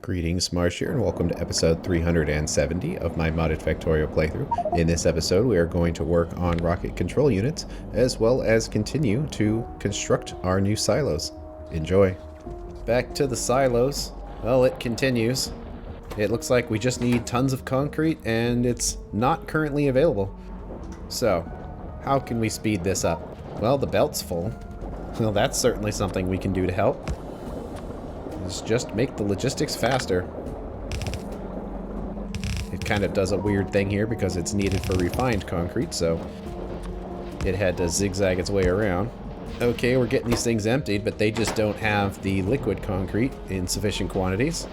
Greetings, Marsh here, and welcome to episode 370 of my modded Factorio playthrough. In this episode, we are going to work on rocket control units, as well as continue to construct our new silos. Enjoy. Back to the silos. Well, it continues. It looks like we just need tons of concrete, and it's not currently available. So, how can we speed this up? Well, the belt's full. Well, that's certainly something we can do to help. Is just make the logistics faster. It kind of does a weird thing here because it's needed for refined concrete, so it had to zigzag its way around. Okay, we're getting these things emptied, but they just don't have the liquid concrete in sufficient quantities.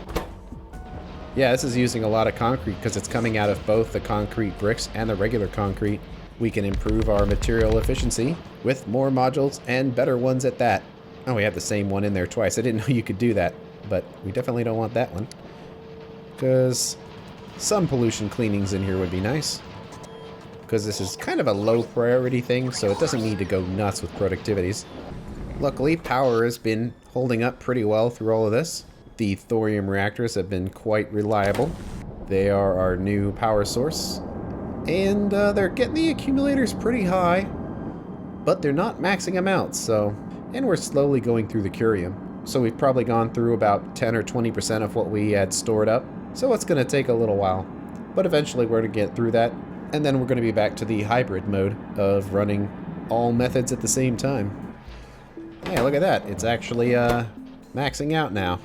Yeah, this is using a lot of concrete because it's coming out of both the concrete bricks and the regular concrete. We can improve our material efficiency with more modules and better ones at that. Oh, we have the same one in there twice. I didn't know you could do that, but we definitely don't want that one. Because some pollution cleanings in here would be nice. Because this is kind of a low priority thing, so it doesn't need to go nuts with productivities. Luckily, power has been holding up pretty well through all of this. The thorium reactors have been quite reliable. They are our new power source. And they're getting the accumulators pretty high, but they're not maxing them out, so... And we're slowly going through the curium. So we've probably gone through about 10 or 20% of what we had stored up. So it's going to take a little while. But eventually we're going to get through that. And then we're going to be back to the hybrid mode of running all methods at the same time. Yeah, look at that. It's actually maxing out now.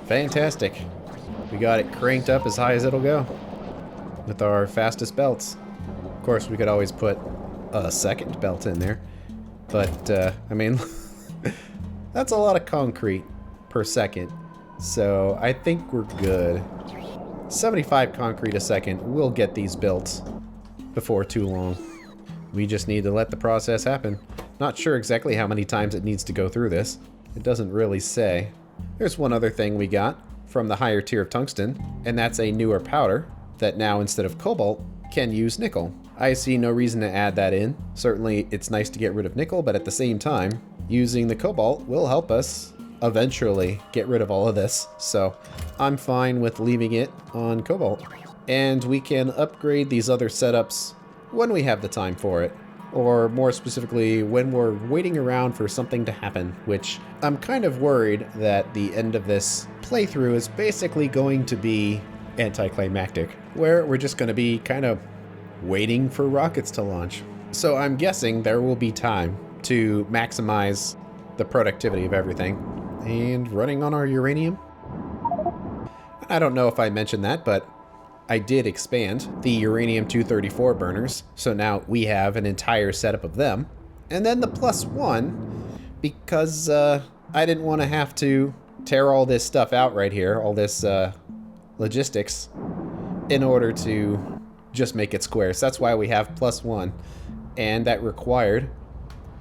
Fantastic. We got it cranked up as high as it'll go with our fastest belts. Of course, we could always put a second belt in there, but I mean that's a lot of concrete per second, so I think we're good. 75 concrete a second will get these built before too long. We just need to let the process happen. Not sure exactly how many times it needs to go through this. It doesn't really say. There's one other thing we got from the higher tier of tungsten, and that's a newer powder that now, instead of cobalt, can use nickel. I see no reason to add that in. Certainly it's nice to get rid of nickel, but at the same time, using the cobalt will help us eventually get rid of all of this. So I'm fine with leaving it on cobalt. And we can upgrade these other setups when we have the time for it. Or more specifically, when we're waiting around for something to happen, which I'm kind of worried that the end of this playthrough is basically going to be anticlimactic, where we're just going to be kind of waiting for rockets to launch. So I'm guessing there will be time to maximize the productivity of everything. And running on our uranium. I don't know if I mentioned that, but I did expand the uranium-234 burners, so now we have an entire setup of them. And then the +1, because I didn't want to have to tear all this stuff out right here, all this logistics, in order to just make it square. So that's why we have +1, and that required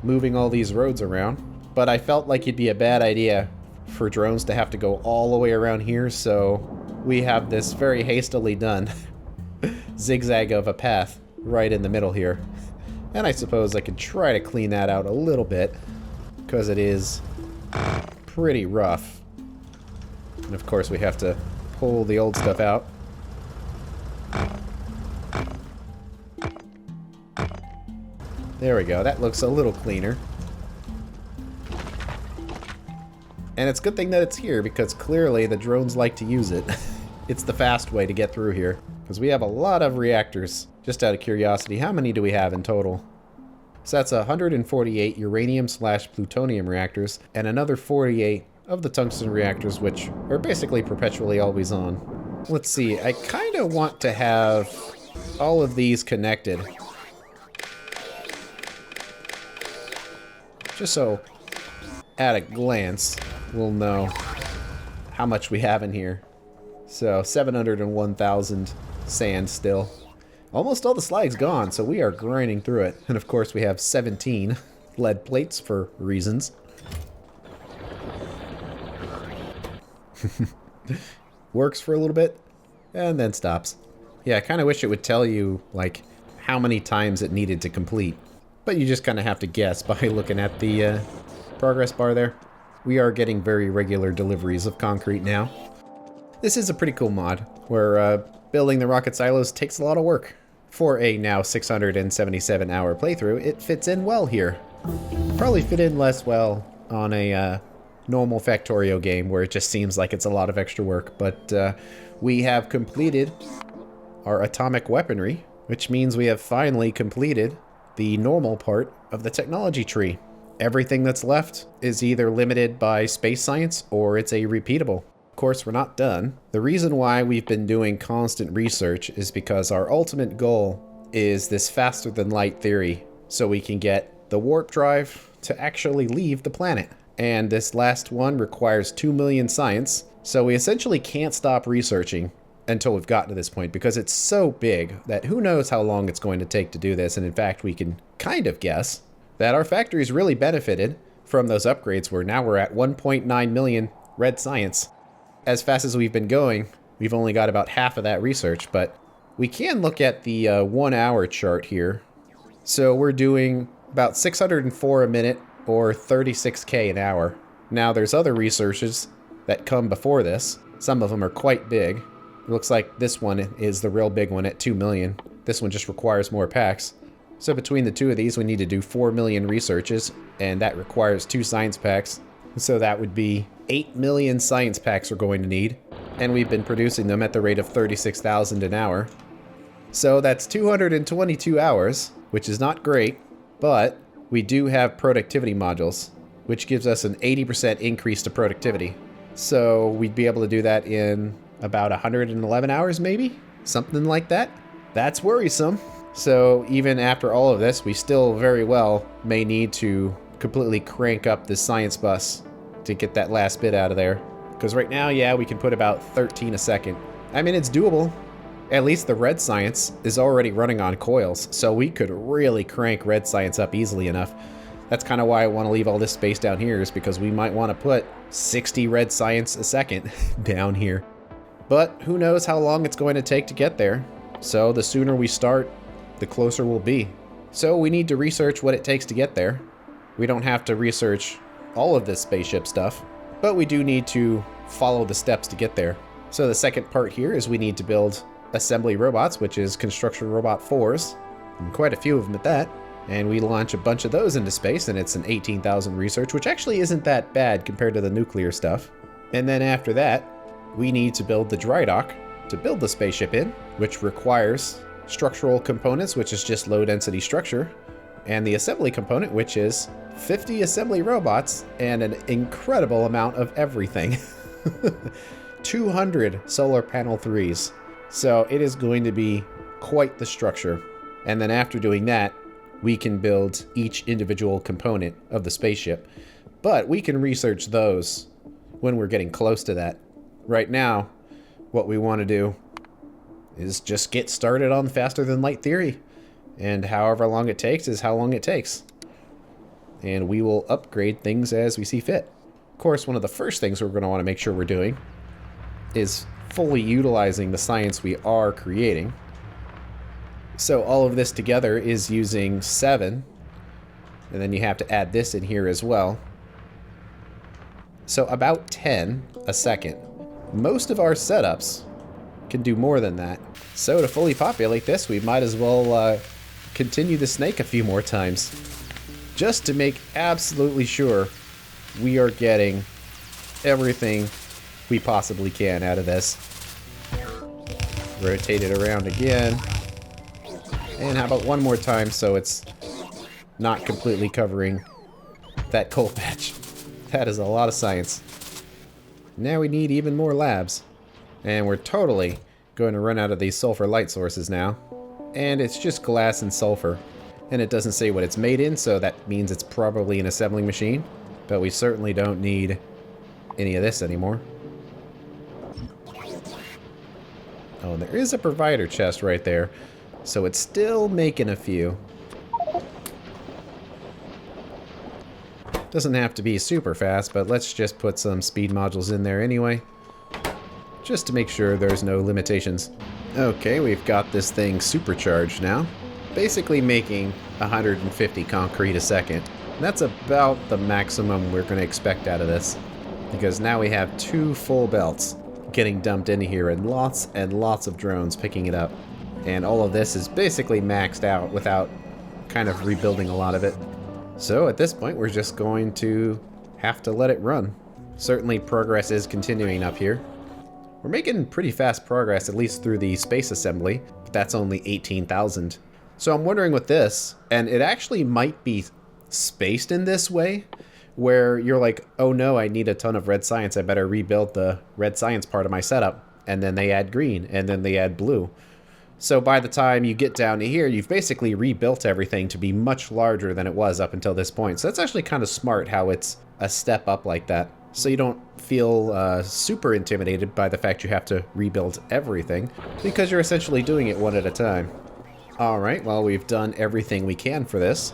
moving all these roads around. But I felt like it'd be a bad idea for drones to have to go all the way around here, so we have this very hastily done zigzag of a path right in the middle here. And I suppose I could try to clean that out a little bit, because it is pretty rough. And of course we have to pull the old stuff out. There we go, that looks a little cleaner. And it's a good thing that it's here, because clearly the drones like to use it. It's the fast way to get through here, because we have a lot of reactors. Just out of curiosity, how many do we have in total? So that's 148 uranium/plutonium reactors, and another 48 of the tungsten reactors, which are basically perpetually always on. Let's see, I kind of want to have all of these connected. Just so, at a glance, we'll know how much we have in here. So, 701,000 sand still. Almost all the slag's gone, so we are grinding through it. And of course we have 17 lead plates for reasons. Works for a little bit, and then stops. Yeah, I kind of wish it would tell you, like, how many times it needed to complete. But you just kind of have to guess by looking at the progress bar there. we are getting very regular deliveries of concrete now. This is a pretty cool mod, where building the rocket silos takes a lot of work. For a now 677 hour playthrough, it fits in well here. Probably fit in less well on a normal Factorio game where it just seems like it's a lot of extra work, but we have completed our atomic weaponry, which means we have finally completed the normal part of the technology tree. Everything that's left is either limited by space science or it's a repeatable. Of course, we're not done. The reason why we've been doing constant research is because our ultimate goal is this faster than light theory, so we can get the warp drive to actually leave the planet. And this last one requires 2 million science, so we essentially can't stop researching until we've gotten to this point, because it's so big that who knows how long it's going to take to do this. And in fact, we can kind of guess that our factories really benefited from those upgrades, where now we're at 1.9 million red science. As fast as we've been going, we've only got about half of that research, but we can look at the 1 hour chart here. So we're doing about 604 a minute, or 36k an hour. Now there's other researches that come before this. Some of them are quite big. It looks like this one is the real big one at 2 million. This one just requires more packs. So between the two of these, we need to do 4 million researches, and that requires 2 science packs. So that would be 8 million science packs we're going to need, and we've been producing them at the rate of 36,000 an hour. So that's 222 hours, which is not great, but we do have productivity modules, which gives us an 80% increase to productivity. So we'd be able to do that in about 111 hours, maybe? Something like that. That's worrisome. So even after all of this, we still very well may need to completely crank up the science bus to get that last bit out of there. Because right now, yeah, we can put about 13 a second. I mean, it's doable. At least the red science is already running on coils, so we could really crank red science up easily enough. That's kind of why I want to leave all this space down here, is because we might want to put 60 red science a second down here. But who knows how long it's going to take to get there. So the sooner we start, the closer we'll be. So we need to research what it takes to get there. We don't have to research all of this spaceship stuff, but we do need to follow the steps to get there. So the second part here is we need to build assembly robots, which is construction robot 4s, and quite a few of them at that. And we launch a bunch of those into space, and it's an 18,000 research, which actually isn't that bad compared to the nuclear stuff. And then after that, we need to build the dry dock to build the spaceship in, which requires structural components, which is just low density structure, and the assembly component, which is 50 assembly robots and an incredible amount of everything. 200 solar panel 3s. So it is going to be quite the structure. And then after doing that, we can build each individual component of the spaceship. But we can research those when we're getting close to that. Right now, what we want to do is just get started on faster than light theory. And however long it takes is how long it takes. And we will upgrade things as we see fit. Of course, one of the first things we're going to want to make sure we're doing is fully utilizing the science we are creating. So all of this together is using 7, and then you have to add this in here as well. So about 10 a second. Most of our setups can do more than that. So to fully populate this, we might as well continue the snake a few more times, just to make absolutely sure we are getting everything we possibly can out of this. Rotate it around again. And how about one more time so it's not completely covering that coal patch. That is a lot of science. Now we need even more labs. And we're totally going to run out of these sulfur light sources now. And it's just glass and sulfur. And it doesn't say what it's made in, so that means it's probably an assembling machine. But we certainly don't need any of this anymore. Oh, and there is a provider chest right there. So it's still making a few. Doesn't have to be super fast, but let's just put some speed modules in there anyway. Just to make sure there's no limitations. Okay, we've got this thing supercharged now. Basically making 150 concrete a second. And that's about the maximum we're going to expect out of this, because now we have 2 full belts getting dumped into here and lots of drones picking it up. And all of this is basically maxed out without kind of rebuilding a lot of it. So at this point, we're just going to have to let it run. Certainly progress is continuing up here. We're making pretty fast progress, at least through the space assembly, but that's only 18,000. So I'm wondering with this, and it actually might be spaced in this way, where you're like, oh no, I need a ton of red science, I better rebuild the red science part of my setup. And then they add green, and then they add blue. So by the time you get down to here, you've basically rebuilt everything to be much larger than it was up until this point. So that's actually kind of smart how it's a step up like that. So you don't feel super intimidated by the fact you have to rebuild everything, because you're essentially doing it one at a time. Alright, well, we've done everything we can for this.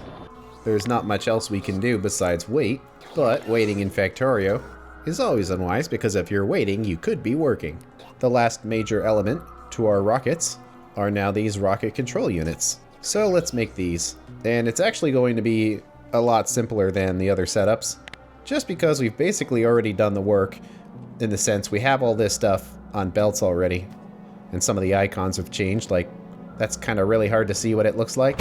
There's not much else we can do besides wait, but waiting in Factorio is always unwise, because if you're waiting, you could be working. The last major element to our rockets are now these rocket control units. So let's make these. And it's actually going to be a lot simpler than the other setups, just because we've basically already done the work, in the sense we have all this stuff on belts already. And some of the icons have changed, like that's kind of really hard to see what it looks like,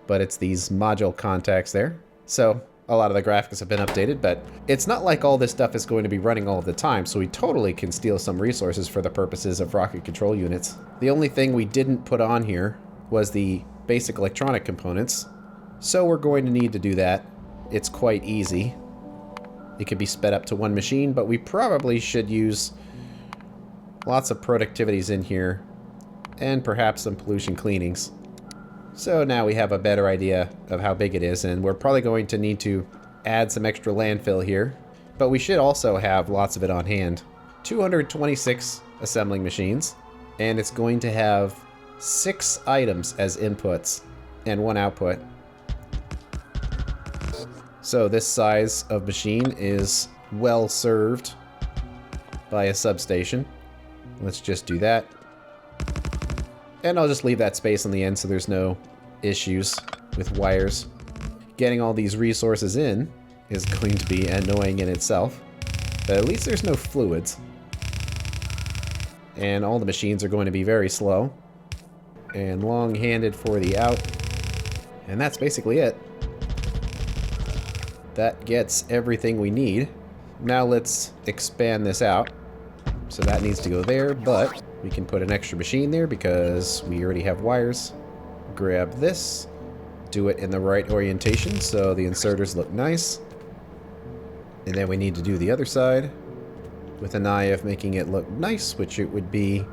but it's these module contacts there. So a lot of the graphics have been updated, but it's not like all this stuff is going to be running all of the time, so we totally can steal some resources for the purposes of rocket control units. The only thing we didn't put on here was the basic electronic components, so we're going to need to do that. It's quite easy. It can be sped up to 1 machine, but we probably should use lots of productivities in here, and perhaps some pollution cleanings. So now we have a better idea of how big it is, and we're probably going to need to add some extra landfill here, but we should also have lots of it on hand. 226 assembling machines, and it's going to have 6 items as inputs and 1 output. So this size of machine is well served by a substation. Let's just do that. And I'll just leave that space on the end so there's no issues with wires. Getting all these resources in is going to be annoying in itself, but at least there's no fluids. And all the machines are going to be very slow and long-handed for the out. And that's basically it. That gets everything we need. Now let's expand this out. So that needs to go there, but we can put an extra machine there because we already have wires. Grab this, do it in the right orientation so the inserters look nice. And then we need to do the other side with an eye of making it look nice, which it would be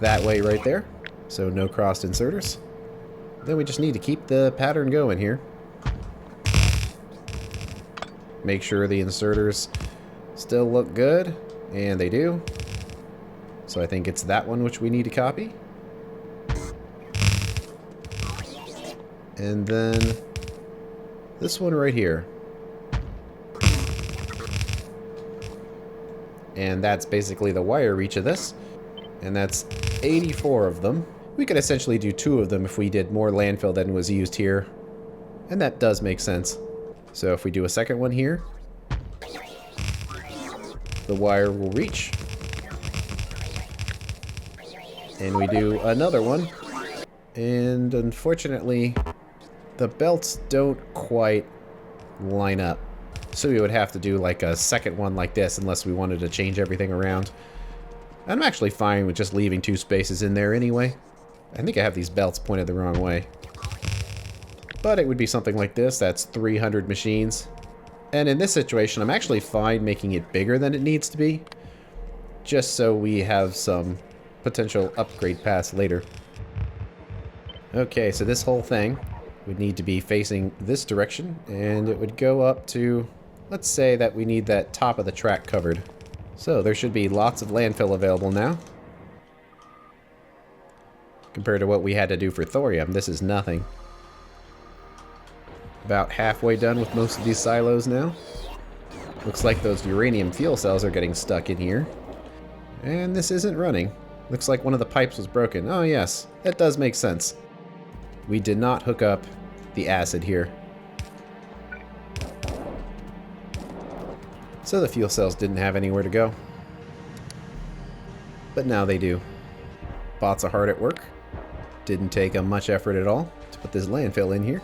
that way right there. So no crossed inserters. Then we just need to keep the pattern going here. Make sure the inserters still look good, and they do. So I think it's that one which we need to copy. And then this one right here. And that's basically the wire reach of this. And that's 84 of them. We could essentially do 2 of them if we did more landfill than was used here. And that does make sense. So if we do a second one here, the wire will reach. And we do another one. And unfortunately, the belts don't quite line up. So we would have to do like a second one like this unless we wanted to change everything around. I'm actually fine with just leaving 2 spaces in there anyway. I think I have these belts pointed the wrong way. But it would be something like this. That's 300 machines. And in this situation, I'm actually fine making it bigger than it needs to be, just so we have some potential upgrade paths later. Okay, so this whole thing would need to be facing this direction, and it would go up to, let's say that we need that top of the track covered. So there should be lots of landfill available now. Compared to what we had to do for thorium, this is nothing. About halfway done with most of these silos now. Looks like those uranium fuel cells are getting stuck in here. And this isn't running. Looks like one of the pipes was broken. Oh yes, that does make sense. We did not hook up the acid here. So the fuel cells didn't have anywhere to go. But now they do. Bots are hard at work. Didn't take much effort at all to put this landfill in here.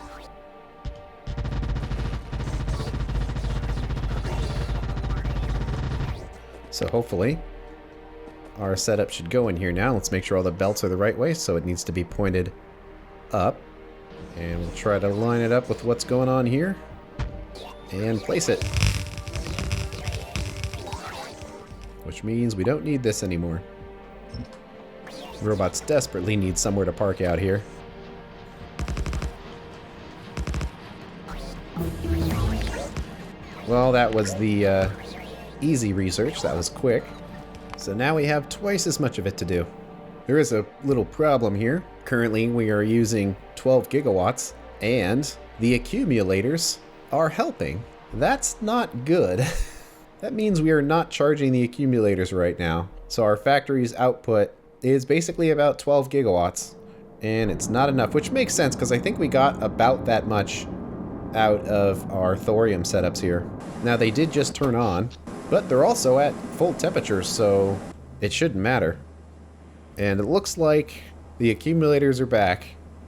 So hopefully our setup should go in here now. Let's make sure all the belts are the right way, so it needs to be pointed up. And we'll try to line it up with what's going on here. And place it. Which means we don't need this anymore. Robots desperately need somewhere to park out here. Well, that was the easy research. That was quick. So now we have twice as much of it to do. There is a little problem here. Currently, we are using 12 gigawatts, and the accumulators are helping. That's not good. That means we are not charging the accumulators right now. So our factory's output is basically about 12 gigawatts, and it's not enough, which makes sense because I think we got about that much out of our thorium setups here. Now they did just turn on, but they're also at full temperature, so it shouldn't matter. And it looks like the accumulators are back,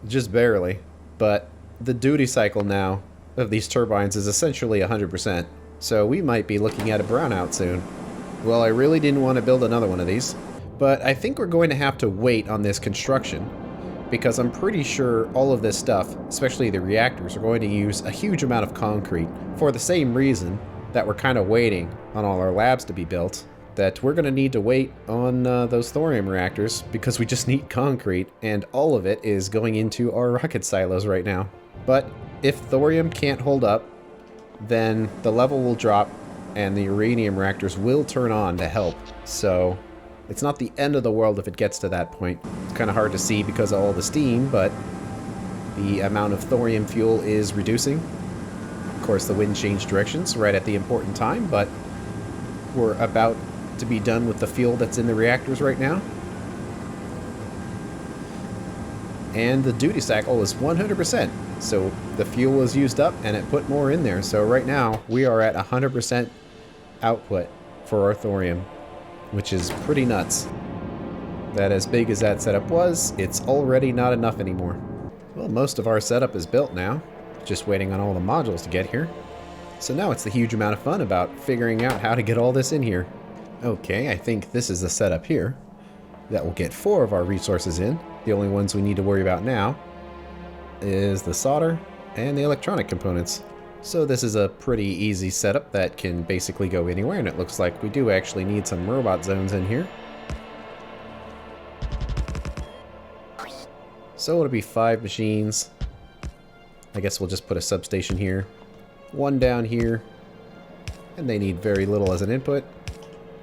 just barely, but the duty cycle now of these turbines is essentially 100%, so we might be looking at a brownout soon. Well, I really didn't want to build another one of these, but I think we're going to have to wait on this construction, because I'm pretty sure all of this stuff, especially the reactors, are going to use a huge amount of concrete for the same reason that we're kind of waiting on all our labs to be built, that we're going to need to wait on those thorium reactors because we just need concrete, and all of it is going into our rocket silos right now. But if thorium can't hold up, then the level will drop and the uranium reactors will turn on to help. So it's not the end of the world if it gets to that point. It's kind of hard to see because of all the steam, but the amount of thorium fuel is reducing. Of course, the wind changed directions right at the important time, but we're about to be done with the fuel that's in the reactors right now. And the duty cycle is 100%. So the fuel was used up and it put more in there. So right now we are at 100% output for our thorium, which is pretty nuts. That as big as that setup was, it's already not enough anymore. Well, most of our setup is built now, just waiting on all the modules to get here. So now it's the huge amount of fun about figuring out how to get all this in here. Okay, I think this is the setup here. That will get 4 of our resources in. The only ones we need to worry about now is the solder and the electronic components. So this is a pretty easy setup that can basically go anywhere, and it looks like we do actually need some robot zones in here. So it'll be 5 machines. I guess we'll just put a substation here, 1 down here, and they need very little as an input,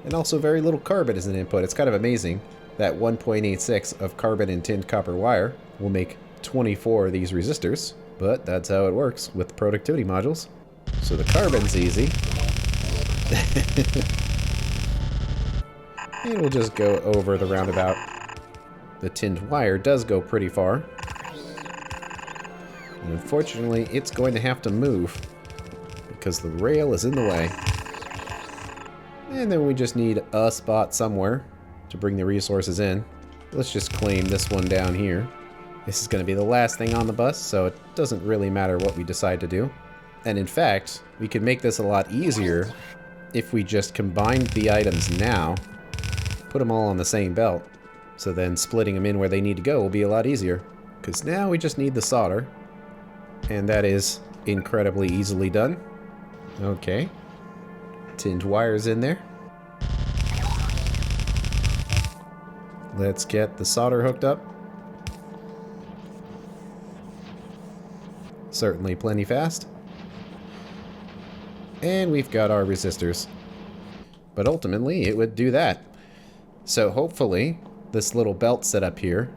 and also very little carbon as an input. It's kind of amazing that 1.86 of carbon and tinned copper wire will make 24 of these resistors, but that's how it works with productivity modules. So the carbon's easy. And we'll just go over the roundabout. The tinned wire does go pretty far. And unfortunately, it's going to have to move because the rail is in the way. And then we just need a spot somewhere to bring the resources in. Let's just claim this one down here. This is going to be the last thing on the bus, so it doesn't really matter what we decide to do. And in fact, we could make this a lot easier if we just combined the items now, put them all on the same belt, so then splitting them in where they need to go will be a lot easier. Because now we just need the solder, and that is incredibly easily done. Okay. Tinned wires in there. Let's get the solder hooked up. Certainly plenty fast. And we've got our resistors. But ultimately, it would do that. So hopefully, this little belt setup here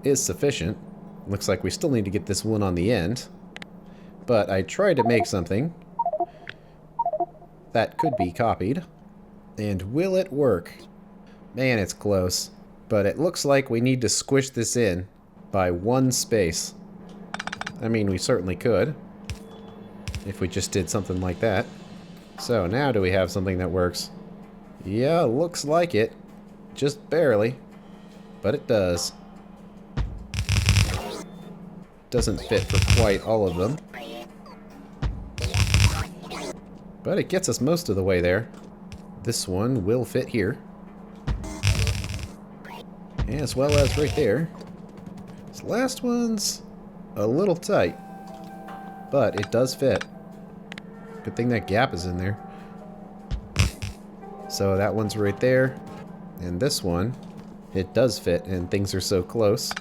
is sufficient. Looks like we still need to get this one on the end. But I tried to make something that could be copied. And will it work? Man, it's close. But it looks like we need to squish this in by 1 space. I mean, we certainly could, if we just did something like that. So now do we have something that works? Yeah, looks like it. Just barely. But it does. Doesn't fit for quite all of them. But it gets us most of the way there. This one will fit here. As well as right there. This last one's a little tight. But it does fit. Good thing that gap is in there. So that one's right there. And this one, it does fit, and things are so close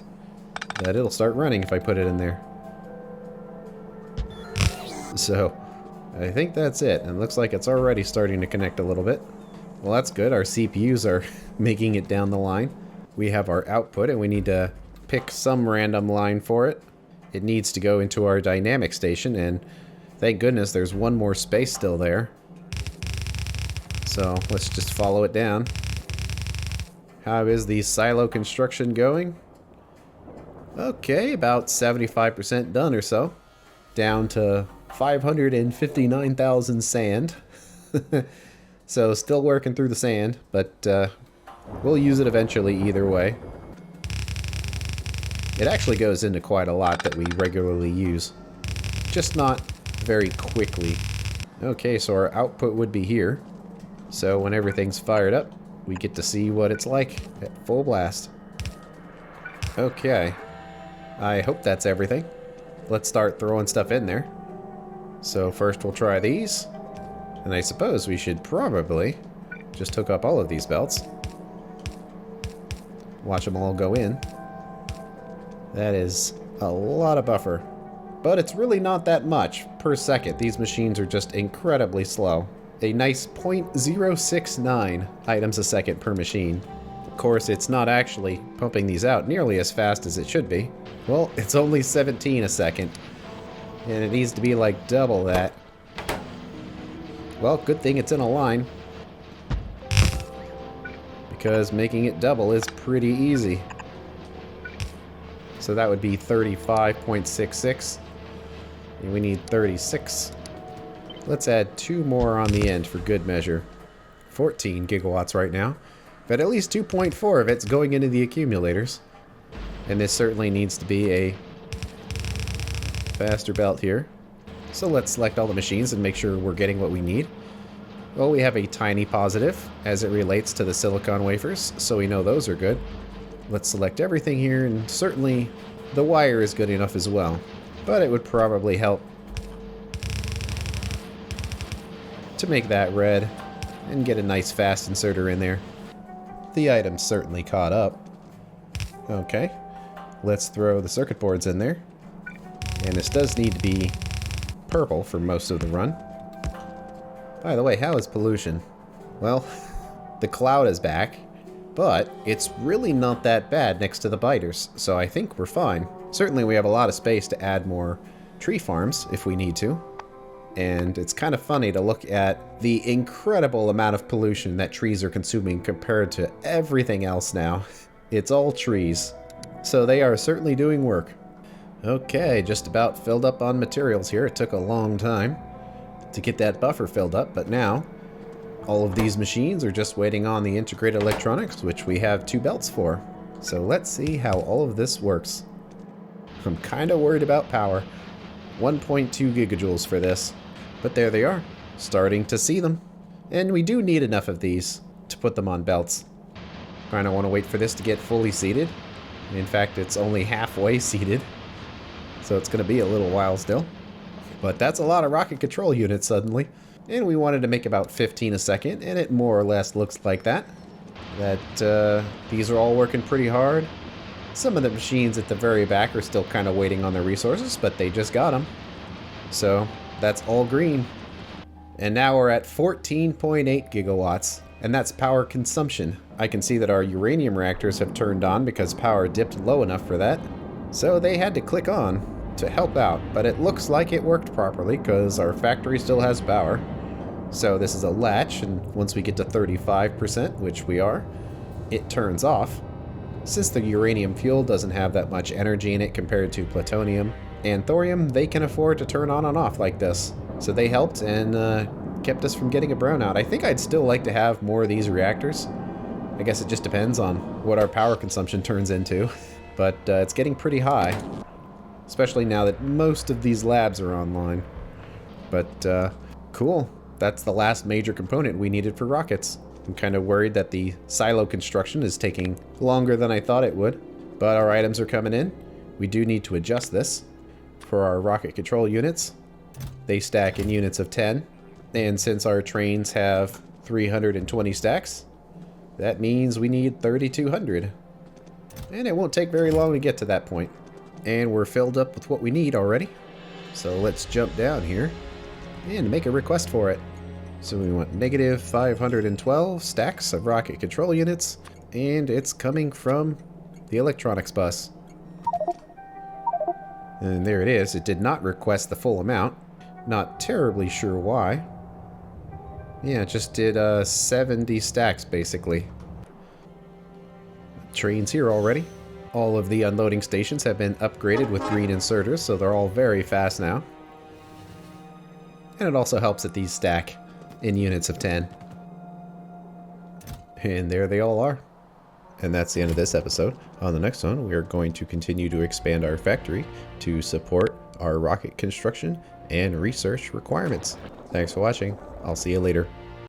that it'll start running if I put it in there. So I think that's it. And it looks like it's already starting to connect a little bit. Well, that's good. Our CPUs are making it down the line. We have our output, and we need to pick some random line for it. It needs to go into our dynamic station, and thank goodness there's one more space still there. So let's just follow it down. How is the silo construction going? Okay, about 75% done or so. Down to 559,000 sand. So still working through the sand, but we'll use it eventually either way. It actually goes into quite a lot that we regularly use. Just not very quickly. Okay, so our output would be here. So when everything's fired up, we get to see what it's like at full blast. Okay. I hope that's everything. Let's start throwing stuff in there. So first we'll try these. And I suppose we should probably just hook up all of these belts. Watch them all go in. That is a lot of buffer. But it's really not that much per second. These machines are just incredibly slow. A nice 0.069 items a second per machine. Of course, it's not actually pumping these out nearly as fast as it should be. Well, it's only 17 a second. And it needs to be like double that. Well, good thing it's in a line. Because making it double is pretty easy. So that would be 35.66. And we need 36. Let's add 2 more on the end for good measure. 14 gigawatts right now. But at least 2.4 of it's going into the accumulators. And this certainly needs to be a faster belt here. So let's select all the machines and make sure we're getting what we need. Well, we have a tiny positive as it relates to the silicon wafers, so we know those are good. Let's select everything here, and certainly the wire is good enough as well. But it would probably help to make that red and get a nice fast inserter in there. The item's certainly caught up. Okay, let's throw the circuit boards in there. And this does need to be purple for most of the run. By the way, how is pollution? Well, the cloud is back, but it's really not that bad next to the biters, so I think we're fine. Certainly we have a lot of space to add more tree farms if we need to. And it's kind of funny to look at the incredible amount of pollution that trees are consuming compared to everything else now. It's all trees. So they are certainly doing work. Okay, just about filled up on materials here. It took a long time to get that buffer filled up, but now all of these machines are just waiting on the integrated electronics, which we have 2 belts for. So let's see how all of this works. I'm kind of worried about power. 1.2 gigajoules for this. But there they are, starting to see them. And we do need enough of these to put them on belts. Kind of want to wait for this to get fully seated. In fact, it's only halfway seated. So it's going to be a little while still. But that's a lot of rocket control units suddenly. And we wanted to make about 15 a second, and it more or less looks like that. These are all working pretty hard. Some of the machines at the very back are still kind of waiting on their resources, but they just got them. So that's all green. And now we're at 14.8 gigawatts, and that's power consumption. I can see that our uranium reactors have turned on because power dipped low enough for that. So they had to click on to help out, but it looks like it worked properly because our factory still has power. So this is a latch, and once we get to 35%, which we are, it turns off. Since the uranium fuel doesn't have that much energy in it compared to plutonium and thorium, they can afford to turn on and off like this. So they helped, and kept us from getting a brownout. I think I'd still like to have more of these reactors. I guess it just depends on what our power consumption turns into. But it's getting pretty high. Especially now that most of these labs are online. But cool. That's the last major component we needed for rockets. I'm kind of worried that the silo construction is taking longer than I thought it would. But our items are coming in. We do need to adjust this. For our rocket control units, they stack in units of 10. And since our trains have 320 stacks, that means we need 3,200. And it won't take very long to get to that point. And we're filled up with what we need already. So let's jump down here and make a request for it. So we want negative 512 stacks of rocket control units, and it's coming from the electronics bus. And there it is. It did not request the full amount. Not terribly sure why. Yeah, it just did 70 stacks basically. Trains here already. All of the unloading stations have been upgraded with green inserters, so they're all very fast now. And it also helps that these stack in units of 10. And there they all are. And that's the end of this episode. On the next one, we are going to continue to expand our factory to support our rocket construction and research requirements. Thanks for watching. I'll see you later.